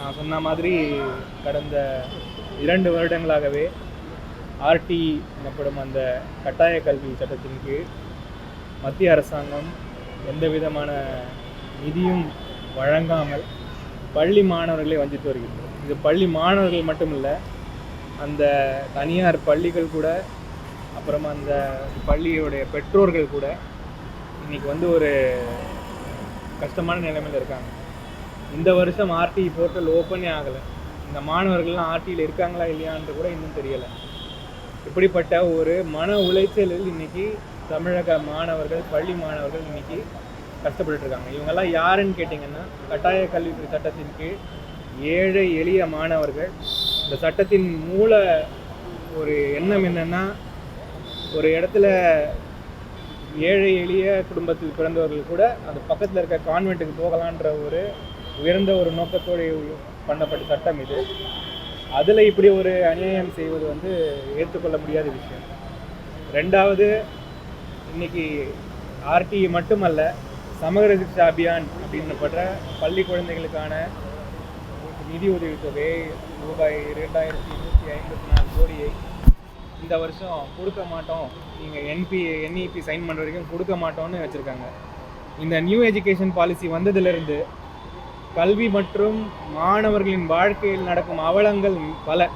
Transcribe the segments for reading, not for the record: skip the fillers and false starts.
நான் சொன்ன மாதிரி கடந்த 2 வருடங்களாகவே ஆர்டி எனப்படும் அந்த கட்டாய கல்வி சட்டத்தின் கீழ் மத்திய அரசாங்கம் எந்த விதமான நிதியும் வழங்காமல் பள்ளி மாணவர்களை வஞ்சித்து வருகிறது. இது பள்ளி மாணவர்கள் மட்டும் இல்லை, அந்த தனியார் பள்ளிகள் கூட, அப்புறமா அந்த பள்ளியோடைய பெற்றோர்கள் கூட இன்றைக்கி ஒரு கஷ்டமான நிலைமையில் இருக்காங்க. இந்த வருஷம் ஆர்டி போர்ட்டல் ஓப்பனே ஆகலை. இந்த மாணவர்கள்லாம் ஆர்டியில் இருக்காங்களா இல்லையான்னு கூட இன்னும் தெரியலை. இப்படிப்பட்ட ஒரு மன உளைச்சலில் இன்றைக்கி தமிழக மாணவர்கள், பள்ளி மாணவர்கள் இன்றைக்கி கஷ்டப்பட்டுருக்காங்க. இவங்கெல்லாம் யாருன்னு கேட்டிங்கன்னா, கட்டாய கல்வி சட்டத்தின் கீழ் ஏழை எளிய மாணவர்கள். இந்த சட்டத்தின் மூல ஒரு எண்ணம் என்னென்னா, ஒரு இடத்துல ஏழை எளிய குடும்பத்தில் பிறந்தவர்கள் கூட அது பக்கத்தில் இருக்க கான்வெண்ட்டுக்கு போகலான்ற ஒரு உயர்ந்த ஒரு நோக்கத்தோடு பண்ணப்பட்ட சட்டம் இது. அதில் இப்படி ஒரு அநியாயம் செய்வது ஏற்றுக்கொள்ள முடியாத விஷயம். ரெண்டாவது, இன்றைக்கி ஆர்டி மட்டுமல்ல, சமகர சிக்ஷா அபியான் அப்படின்றப்பட்ட பள்ளி குழந்தைகளுக்கான நிதி உதவித்தொகை ரூபாய் 2154 கோடியை இந்த வருஷம் கொடுக்க மாட்டோம், நீங்கள் NEP சைன் பண்ணுற வரைக்கும் கொடுக்க மாட்டோம்னு வச்சுருக்காங்க. இந்த நியூ எஜுகேஷன் பாலிசி வந்ததிலிருந்து கல்வி மற்றும் மாணவர்களின் வாழ்க்கையில் நடக்கும் அவலங்கள் பல.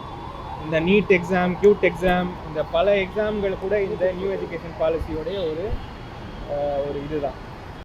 இந்த நீட் எக்ஸாம், கியூட் எக்ஸாம், இந்த பல எக்ஸாம்கள் கூட இந்த நியூ எஜுகேஷன் பாலிசியோடைய ஒரு இதுதான்.